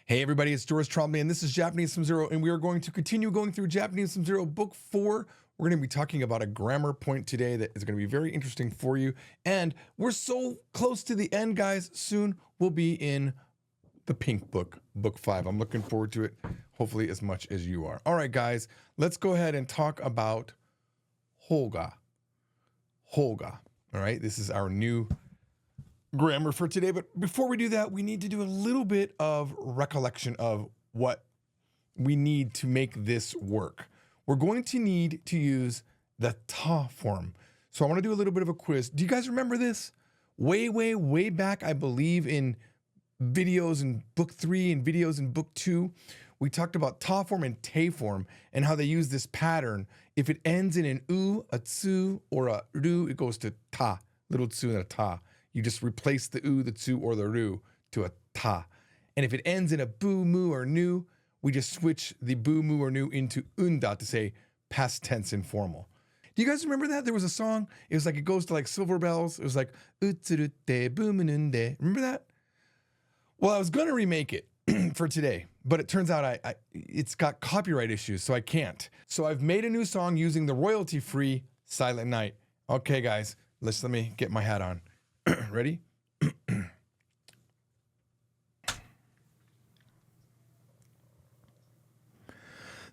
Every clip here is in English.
Hey everybody, it's Doris Trombley and this is Japanese from Zero, and we are going to continue going through Japanese from Zero Book 4. We're going to be talking about a grammar point today that is going to be very interesting for you. And we're so close to the end, guys. Soon we'll be in the pink book, book 5. I'm looking forward to it, hopefully as much as you are. All right, guys, let's go ahead and talk about Holga. Holga. All right, this is our new grammar for today, but before we do that, we need to do a little bit of recollection of what we need to make this work. We're going to need to use the ta form. So I want to do a little bit of a quiz. Do you guys remember this? Way back, I believe in videos in book 3 and videos in book 2, we talked about ta form and te form and how they use this pattern. If it ends in an u, a tsu, or a ru, it goes to ta, little tsu and a ta. You just replace the u, the tsu, or the ru to a ta. And if it ends in a bu, mu, or nu, we just switch the bu, mu, or nu into unda to say past tense informal. Do you guys remember that? There was a song. It was like, it goes to like Silver Bells. It was like, utsurute, bumununde. Remember that? Well, I was going to remake it for today, but it turns out it's got copyright issues, so I can't. So I've made a new song using the royalty-free Silent Night. Okay, guys, let me get my hat on. Ready?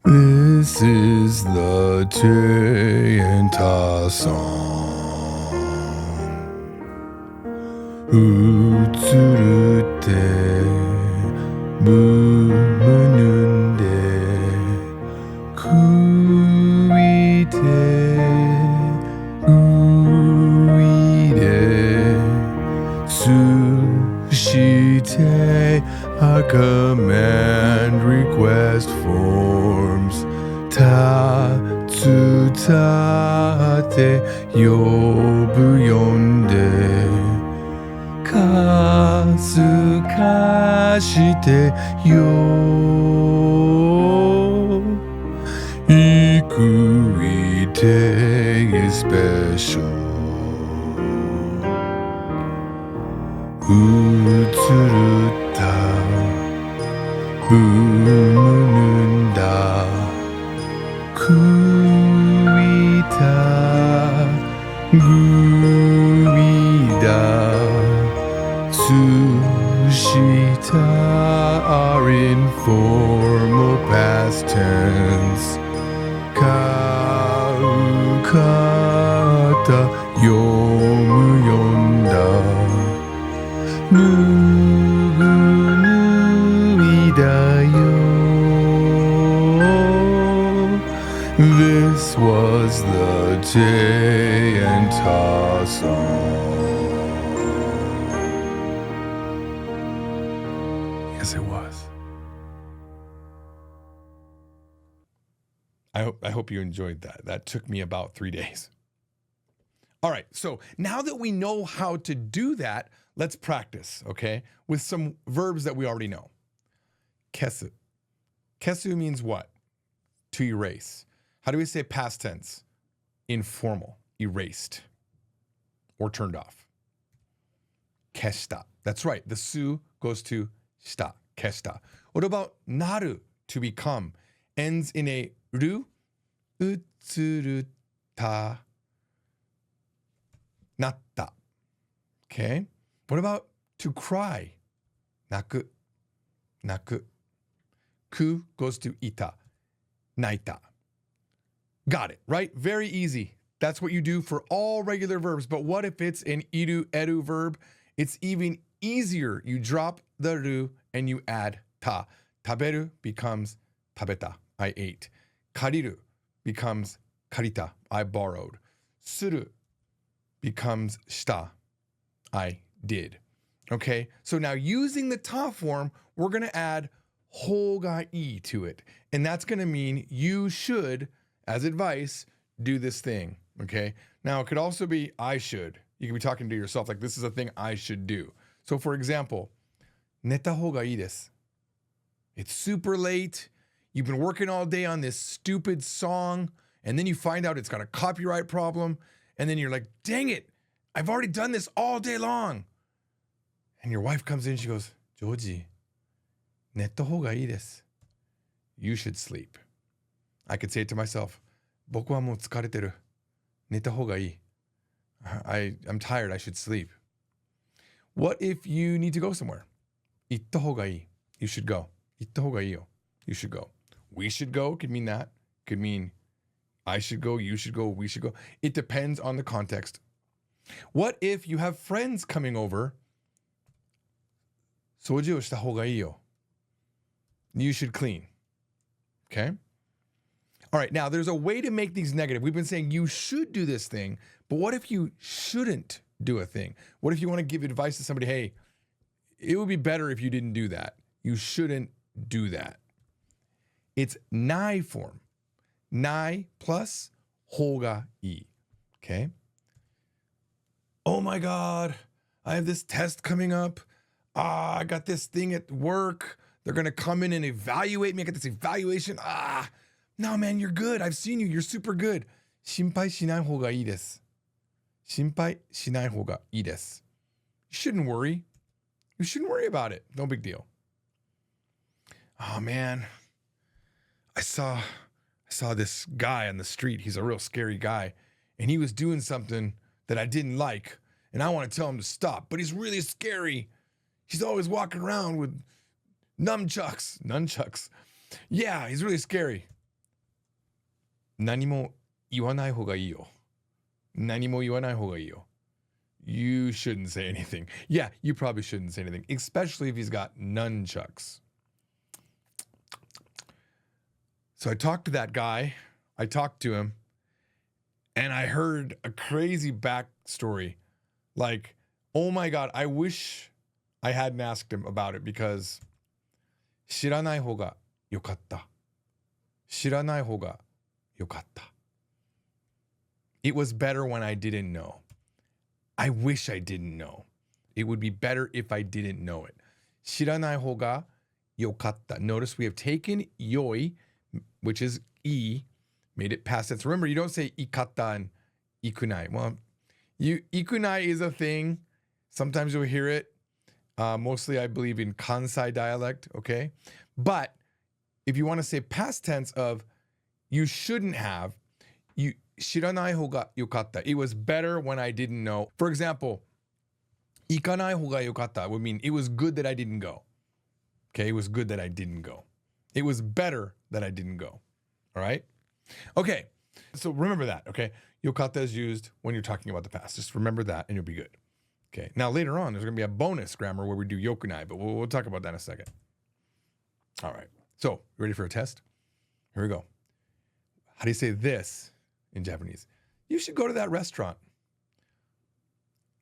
This is the Te and Ta song. Utsurute, bumununde, kuite, Sushite, a command request forms. Ta, tsutate, yobu yonde. Kazu kashite, yo. Ikuite is special. Utsuruta, bumununda, kuita, guida, sushita are informal past tense. Kaukata, yomu yonda. This was the Te and Ta song. Yes, it was. I hope you enjoyed that. That took me about 3 days. All right, so now that we know how to do that, let's practice, okay? With some verbs that we already know. Kesu. Kesu means what? To erase. How do we say past tense? Informal, erased, or turned off. Keshita. That's right, the su goes to shita, keshita. What about naru, to become? Ends in a ru, utsuruta, natta. Okay? What about to cry? Naku, naku. Ku goes to ita, naita. Got it, right? Very easy. That's what you do for all regular verbs. But what if it's an iru, eru verb? It's even easier. You drop the ru and you add ta. Taberu becomes tabeta, I ate. Kariru becomes karita, I borrowed. Suru becomes shita, I did. Okay, so now using the ta form, we're going to add hogai to it. And that's going to mean you should, as advice, do this thing. Okay, now it could also be I should. You could be talking to yourself like, this is a thing I should do. So for example, neta hogai desu. It's super late. You've been working all day on this stupid song, and then you find out it's got a copyright problem, and then you're like, dang it, I've already done this all day long. And your wife comes in, she goes, Joji, 寝た方がいいです。You should sleep. I could say it to myself. 僕はもう疲れてる。寝た方がいい。I'm tired. I should sleep. What if you need to go somewhere? 行った方がいい. You should go. 行った方がいいよ. You should go. We should go could mean that. Could mean I should go, you should go, we should go. It depends on the context. What if you have friends coming over? 掃除をした方がいいよ. You should clean. Okay? All right, now there's a way to make these negative. We've been saying you should do this thing, but what if you shouldn't do a thing? What if you want to give advice to somebody, hey, it would be better if you didn't do that. You shouldn't do that. It's ない form. ない plus 方がいい. Okay? Oh my God, I have this test coming up. I got this thing at work. They're going to come in and evaluate me. I got this evaluation. No, man, you're good. I've seen you. You're super good. 心配しない方がいいです. 心配しない方がいいです. You shouldn't worry. You shouldn't worry about it. No big deal. Oh, man. I saw this guy on the street. He's a real scary guy. And he was doing something that I didn't like. And I want to tell him to stop. But he's really scary. He's always walking around with nunchucks. Yeah, he's really scary. 何も言わない方がいいよ. 何も言わない方がいいよ. You shouldn't say anything. Yeah, you probably shouldn't say anything, especially if he's got nunchucks. So I talked to that guy. I talked to him, and I heard a crazy backstory. Like, oh my God, I wish I hadn't asked him about it because 知らない方がよかった. 知らない方がよかった. It was better when I didn't know. I wish I didn't know. It would be better if I didn't know it. 知らない方がよかった. Notice we have taken yoi, which is e, made it past tense. Remember, you don't say ikatta and ikunai. Well, ikunai is a thing. Sometimes you'll hear it. Mostly, I believe, in Kansai dialect, okay? But if you want to say past tense of you shouldn't have, you 知らない方がよかった. It was better when I didn't know. For example, 行かない方がよかった would mean it was good that I didn't go. Okay, it was good that I didn't go. It was better that I didn't go. All right? Okay, so remember that, okay? よかった is used when you're talking about the past. Just remember that and you'll be good. Okay, now later on, there's going to be a bonus grammar where we do yokunai, but we'll talk about that in a second. All right, so ready for a test? Here we go. How do you say this in Japanese? You should go to that restaurant.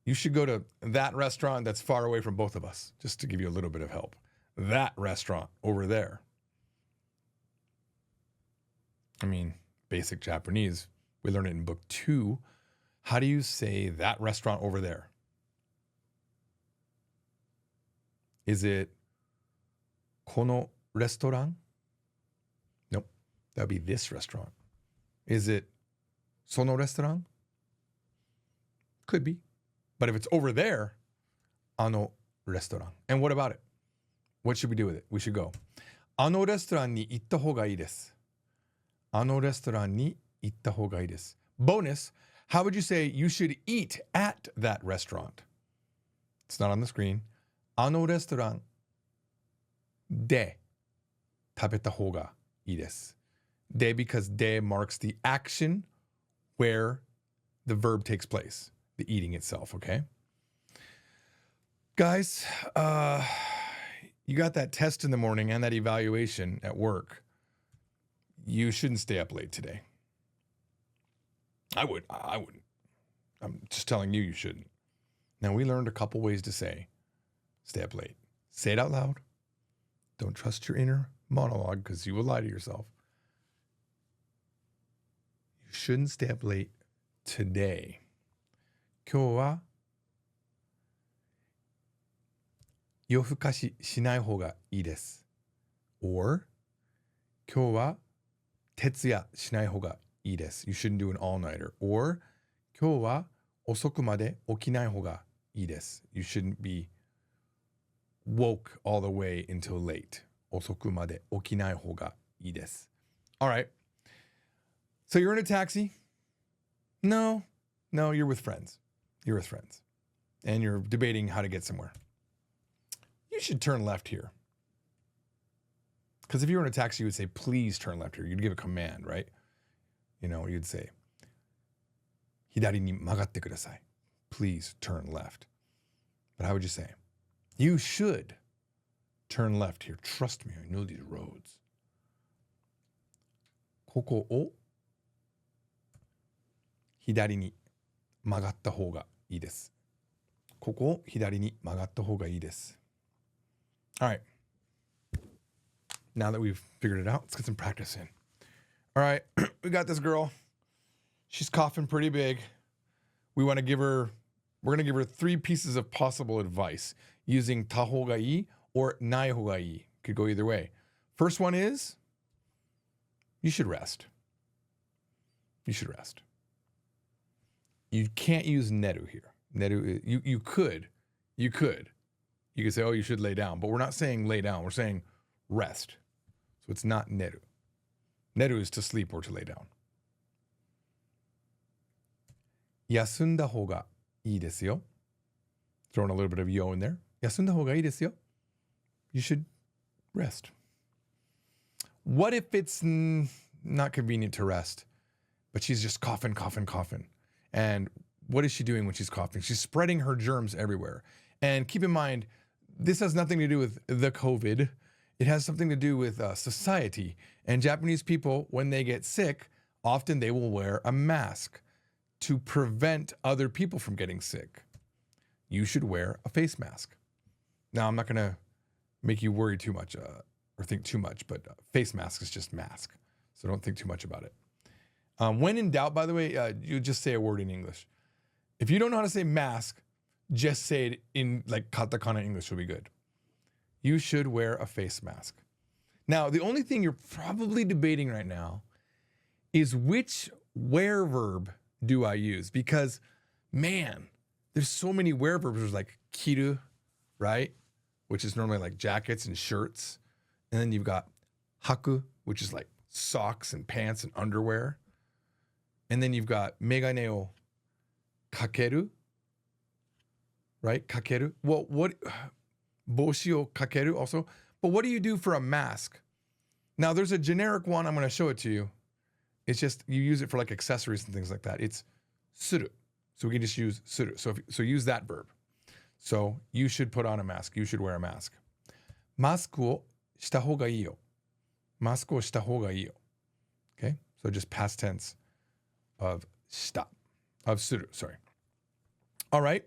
You should go to that restaurant that's far away from both of us, just to give you a little bit of help. That restaurant over there. I mean, basic Japanese. We learned it in book 2. How do you say that restaurant over there? Is it このレストラン? Nope. That would be this restaurant. Is it そのレストラン? Could be. But if it's over there, あのレストラン. And what about it? What should we do with it? We should go. あのレストランに行った方がいいです. あのレストランに行った方がいいです. Bonus, how would you say you should eat at that restaurant? It's not on the screen. あのレストランで食べた方がいいです. De because de marks the action where the verb takes place, the eating itself, okay? Guys, you got that test in the morning and that evaluation at work. You shouldn't stay up late today. I wouldn't. I'm just telling you shouldn't. Now, we learned a couple ways to say stay up late. Say it out loud. Don't trust your inner monologue because you will lie to yourself. You shouldn't stay up late today. 今日は夜更かししない方がいいです. Or 今日は徹夜しない方がいいです. You shouldn't do an all-nighter. Or 今日は遅くまで起きない方がいいです. You shouldn't be woke all the way until late. 遅くまで起きない方がいいです。Alright. So you're in a taxi? No, you're with friends. You're with friends. And you're debating how to get somewhere. You should turn left here. Because if you were in a taxi, you would say, please turn left here. You'd give a command, right? You know, you'd say, 左に曲がってください. Please turn left. But how would you say? You should turn left here. Trust me, I know these roads. ここを左に曲がった方がいいです。ここを左に曲がった方がいいです。All right. Now that we've figured it out, let's get some practice in. All right, we got this girl. She's coughing pretty big. We're going to give her 3 pieces of possible advice using たほうがいい or ないほうがいい. Could go either way. First one is, you should rest. You should rest. You can't use neru here. Neru, you could. You could say, oh, you should lay down. But we're not saying lay down. We're saying rest. So it's not neru. Neru is to sleep or to lay down. 休んだ方がいいですよ. Throwing a little bit of yo in there. 休んだ方がいいですよ. You should rest. What if it's not convenient to rest, but she's just coughing? And what is she doing when she's coughing? She's spreading her germs everywhere. And keep in mind, this has nothing to do with the COVID. It has something to do with society. And Japanese people, when they get sick, often they will wear a mask to prevent other people from getting sick. You should wear a face mask. Now, I'm not going to make you worry too much or think too much, but face mask is just mask. So don't think too much about it. When in doubt, by the way, you just say a word in English. If you don't know how to say mask, just say it in like katakana English will be good. You should wear a face mask. Now, the only thing you're probably debating right now is which wear verb do I use? Because, man, there's so many wear verbs. There's like kiru, right? Which is normally like jackets and shirts. And then you've got haku, which is like socks and pants and underwear. And then you've got megane o kakeru, right? Kakeru. Well, what? Boshi o kakeru also. But what do you do for a mask? Now, there's a generic one. I'm going to show it to you. It's just, you use it for like accessories and things like that. It's suru. So we can just use suru. So use that verb. So you should put on a mask. You should wear a mask. Masku o shita hou ga ii yo. Masku o shita hou ga ii yo. Okay? So just past tense of shita. Of suru, sorry. All right.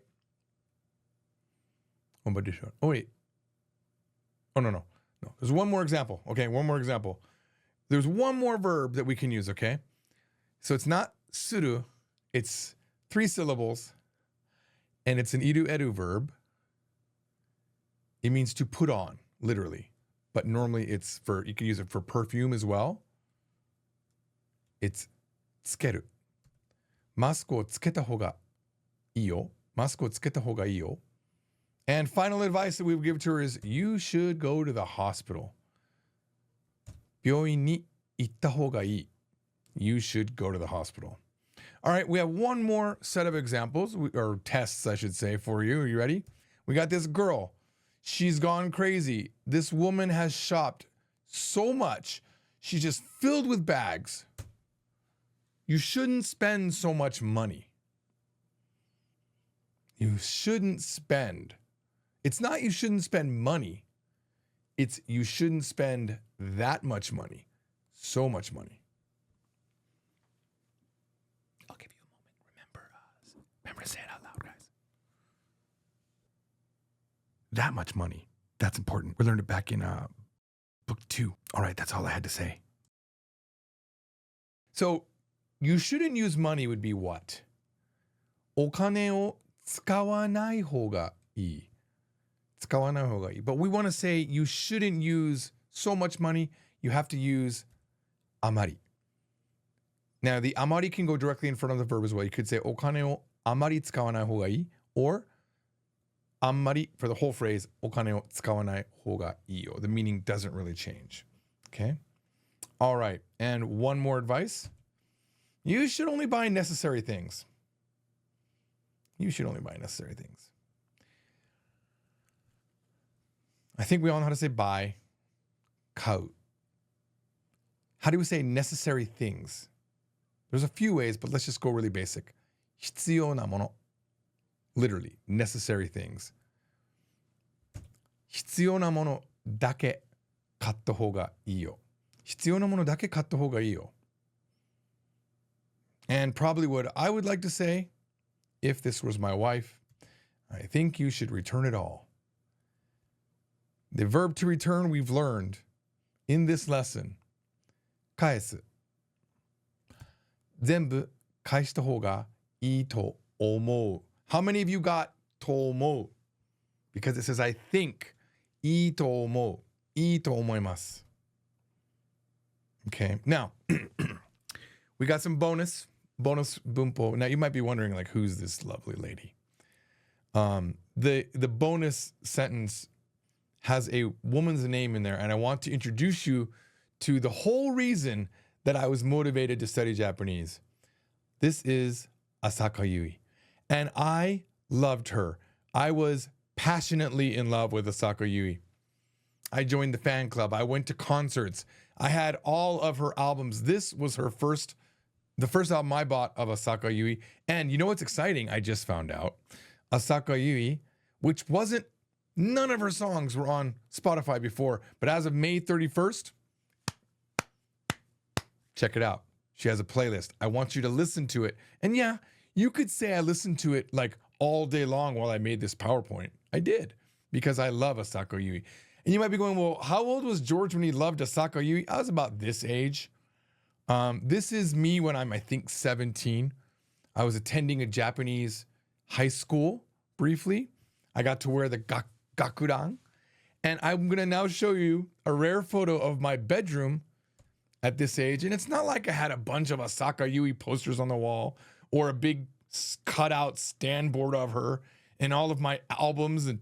Oh, wait. Oh, no. There's one more example. Okay, one more example. There's one more verb that we can use, okay? So it's not suru, it's 3 syllables, and it's an iru eru verb. It means to put on, literally. But normally it's for, you can use it for perfume as well. It's tsukeru. Masku o tsuketa hou ga ii yo. Masku o tsuketa hou ga ii yo. And final advice that we would give to her is, you should go to the hospital. 病院に行った方がいい. You should go to the hospital. All right, we have one more set of examples, or tests, I should say, for you. Are you ready? We got this girl. She's gone crazy. This woman has shopped so much. She's just filled with bags. You shouldn't spend so much money. You shouldn't spend. It's not you shouldn't spend money. It's you shouldn't spend that much money. So much money. I'll give you a moment. Remember to say it out loud, guys. That much money. That's important. We learned it back in book 2. All right, that's all I had to say. So, you shouldn't use money would be what? お金を使わない方がいい. 使わない方がいい. But we want to say you shouldn't use so much money. You have to use amari. Now, the amari can go directly in front of the verb as well. You could say お金をあまり使わない方がいい or あんまり for the whole phrase お金を使わない方がいいよ. The meaning doesn't really change. Okay? All right. And one more advice. You should only buy necessary things. You should only buy necessary things. I think we all know how to say buy, 買う. How do we say necessary things? There's a few ways, but let's just go really basic. 必要なもの. Literally, necessary things. 必要なものだけ買った方がいいよ. 必要なものだけ買った方がいいよ. And probably what I would like to say, if this was my wife, I think you should return it all. The verb to return we've learned in this lesson. 返す. 全部返した方がいいと思う. How many of you got と思う? Because it says I think. いいと思う. いいと思います. Okay. Now, we got some bonus bunpo. Now you might be wondering, like, who's this lovely lady? The bonus sentence has a woman's name in there, and I want to introduce you to the whole reason that I was motivated to study Japanese. This is Asaka Yui, and I loved her. I was passionately in love with Asaka Yui. I joined the fan club. I went to concerts. I had all of her albums. This was the first album I bought of Asaka Yui. And you know what's exciting? I just found out. Asaka Yui, which none of her songs were on Spotify before, but as of May 31st, check it out. She has a playlist. I want you to listen to it. And yeah, you could say I listened to it like all day long while I made this PowerPoint. I did, because I love Asaka Yui. And you might be going, well, how old was George when he loved Asaka Yui? I was about this age. This is me when I'm, I think, 17. I was attending a Japanese high school briefly. I got to wear the gakuran. And I'm going to now show you a rare photo of my bedroom at this age. And it's not like I had a bunch of Asaka Yui posters on the wall or a big cutout stand board of her and all of my albums and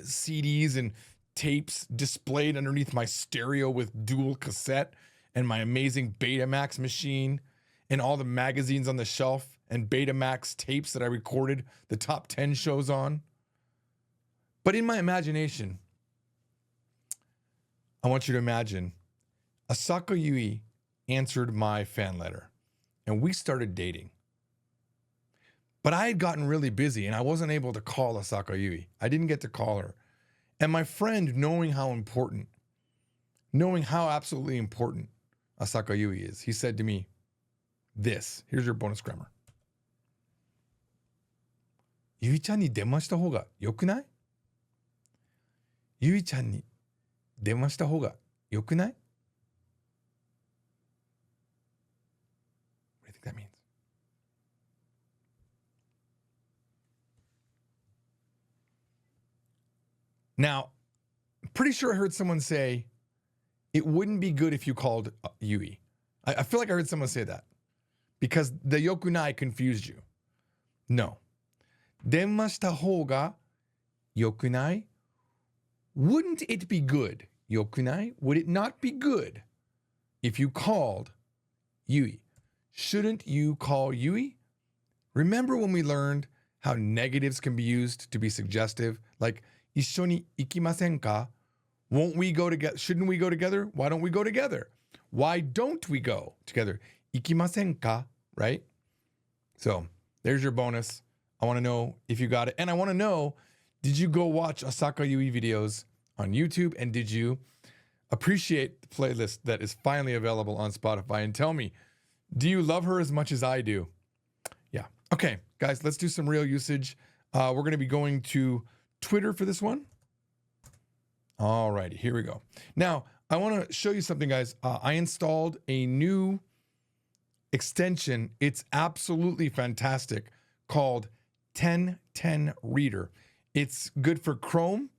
CDs and tapes displayed underneath my stereo with dual cassette and my amazing Betamax machine and all the magazines on the shelf and Betamax tapes that I recorded the top 10 shows on. But in my imagination, I want you to imagine Asaka Yui answered my fan letter and we started dating. But I had gotten really busy and I wasn't able to call Asaka Yui. I didn't get to call her. And my friend, knowing how absolutely important Asaka Yui is, he said to me, here's your bonus grammar. ゆいちゃんに電話した方が良くない? ゆいちゃんに電話した方が良くない? What do you think that means? Now, I'm pretty sure I heard someone say, it wouldn't be good if you called Yui. I feel like I heard someone say that because the yokunai confused you. No. 電話した方がyokunai? Wouldn't it be good? Yokunai? Would it not be good if you called Yui? Shouldn't you call Yui? Remember when we learned how negatives can be used to be suggestive? Like, 一緒に行きませんか? Won't we go together? Shouldn't we go together? Why don't we go together? Why don't we go together? 行きませんか? Right? So there's your bonus. I want to know if you got it. And I want to know, did you go watch Asaka Yui videos on YouTube? And did you appreciate the playlist that is finally available on Spotify? And tell me, do you love her as much as I do? Yeah. Okay, guys, let's do some real usage. We're going to be going to Twitter for this one. All righty, here we go. Now, I want to show you something, guys. I installed a new extension. It's absolutely fantastic, called 1010 Reader. It's good for Chrome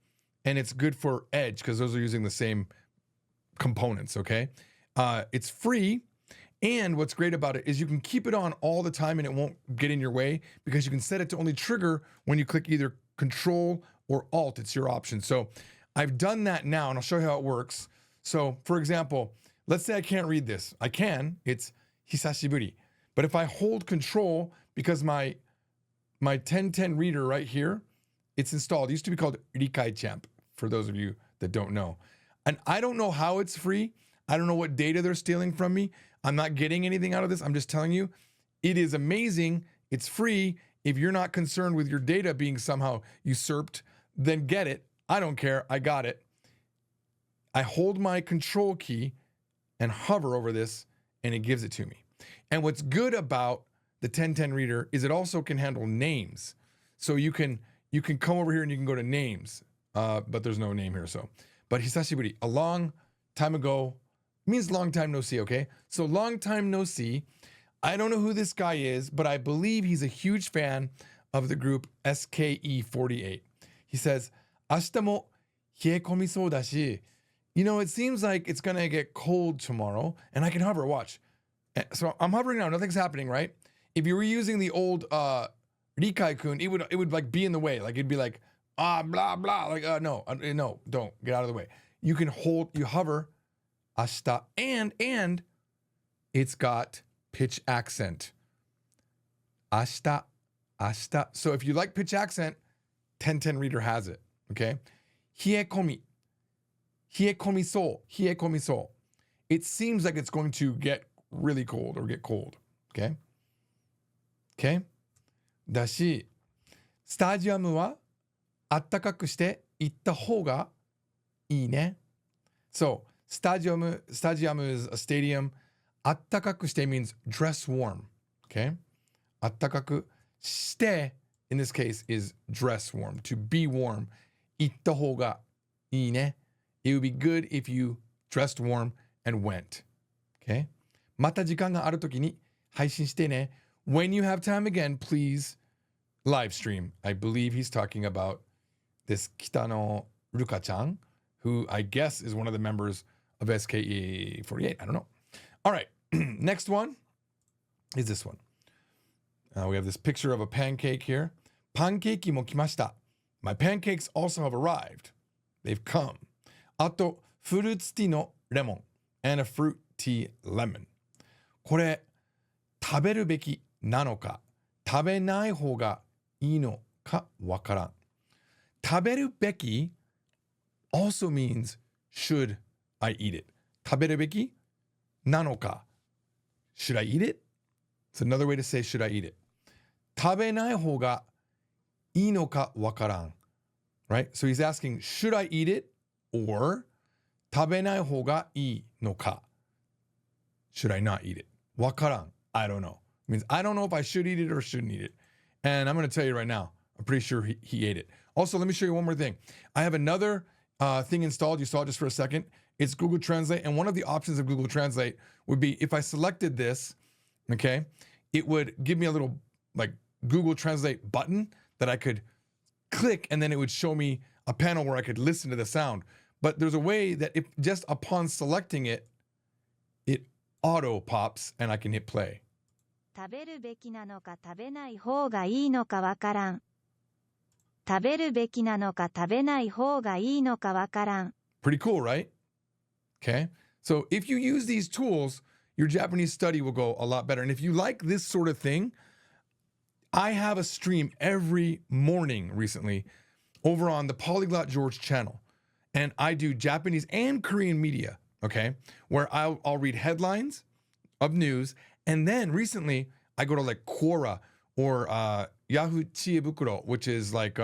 and it's good for Edge because those are using the same components, okay? It's free. And what's great about it is you can keep it on all the time and it won't get in your way because you can set it to only trigger when you click either Control or Alt. It's your option. So I've done that now, and I'll show you how it works. So, for example, let's say I can't read this. I can. It's hisashiburi. But if I hold Control, because my 1010 reader right here, it's installed. It used to be called Rikai Champ, for those of you that don't know. And I don't know how it's free. I don't know what data they're stealing from me. I'm not getting anything out of this. I'm just telling you, it is amazing. It's free. If you're not concerned with your data being somehow usurped, then get it. I don't care. I got it. I hold my Control key and hover over this, and it gives it to me. And what's good about the 1010 reader is it also can handle names. So you can come over here and you can go to names, but there's no name here. So, but hisashiburi, a long time ago, means long time no see, okay? So long time no see. I don't know who this guy is, but I believe he's a huge fan of the group SKE48. He says, 明日も冷え込みそうだし, you know, it seems like it's gonna get cold tomorrow, and I can hover, watch. So I'm hovering now, nothing's happening, right? If you were using the old Rikai-kun, it would like be in the way. Like it'd be like, blah, blah, like, no, don't, get out of the way. You can hold, you hover, ashita, and it's got pitch accent. Ashita. So if you like pitch accent, 1010 reader has it, okay? Hiekomi so. It seems like it's going to get really cold or get cold, okay? Okay? だし、スタジアムはあったかくして行った方がいいね. So, stadium is a stadium. あったかくして means dress warm, okay? あったかくして in this case is dress warm, to be warm. 行った方がいいね. It would be good if you dressed warm and went, okay? また時間があるときに配信してね. When you have time again, please live stream. I believe he's talking about this Kitano Ruka-chan, who I guess is one of the members of SKE48. I don't know. All right. Next one is this one. We have this picture of a pancake here. Pancake mo kimashita. My pancakes also have arrived. They've come. あと、フルーツティーのレモン and a fruit tea lemon. これ、食べるべきなのか、食べない方がいいのかわからん。食べるべき also means should I eat it. 食べるべきなのか should I eat it? It's another way to say should I eat it. 食べない方がいいのかわからん. Right? So he's asking, should I eat it? Or 食べない方がいいのか should I not eat it? わからん. I don't know. It means I don't know if I should eat it or shouldn't eat it. And I'm going to tell you right now, I'm pretty sure he ate it. Also, let me show you one more thing. I have another thing installed. You saw it just for a second. It's Google Translate. And one of the options of Google Translate would be if I selected this, okay, it would give me a little like Google Translate button that I could click, and then it would show me a panel where I could listen to the sound. But there's a way that if just upon selecting it, it auto pops and I can hit play. 食べるべきなのか食べない方がいいのかわからん。食べるべきなのか食べない方がいいのかわからん。 Pretty cool, right? Okay. So if you use these tools, your Japanese study will go a lot better. And if you like this sort of thing, I have a stream every morning recently over on the Polyglot George channel. And I do Japanese and Korean media, okay? Where I'll read headlines of news. And then recently, I go to like Quora or Yahoo Chiebukuro, which is like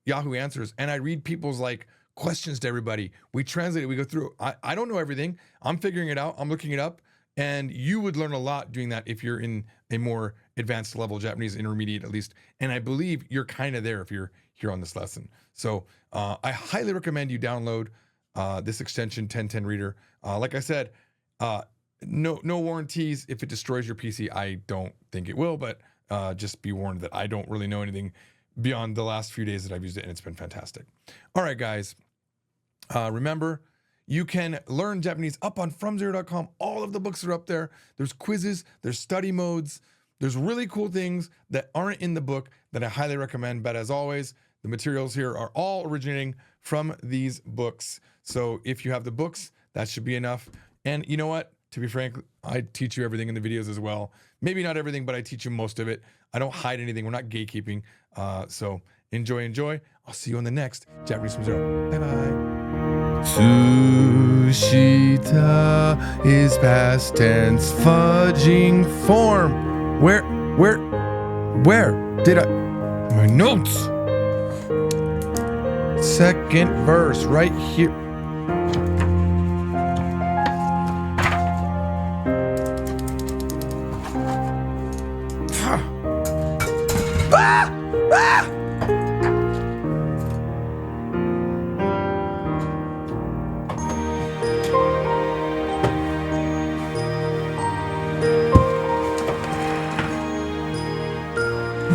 Yahoo Answers. And I read people's like questions to everybody. We translate it. We go through. I don't know everything. I'm figuring it out. I'm looking it up. And you would learn a lot doing that if you're in a more advanced level, Japanese intermediate at least. And I believe you're kind of there if you're here on this lesson. So I highly recommend you download this extension 1010 Reader. Like I said, no warranties. If it destroys your PC, I don't think it will, but just be warned that I don't really know anything beyond the last few days that I've used it, and it's been fantastic. All right, guys. Remember, you can learn Japanese up on FromZero.com. All of the books are up there. There's quizzes, there's study modes, there's really cool things that aren't in the book that I highly recommend. But as always, The materials here are all originating from these books. So if you have the books, that should be enough. And you know what? To be frank, I teach you everything in the videos as well. Maybe not everything, but I teach you most of it. I don't hide anything. We're not gatekeeping. So enjoy. I'll see you on the next Japanese from Zero. Bye-bye. Tsushita is past tense fudging form. Where did I? My notes. Second verse right here.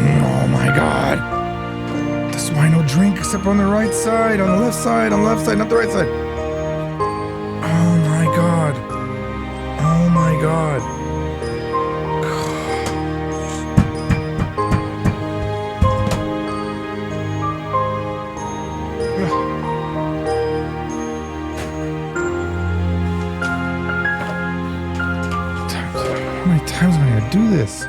Oh my God. That's why no drink except on the right side, on the left side, not the right side. Oh my God. Oh my God. How many times am I gonna do this?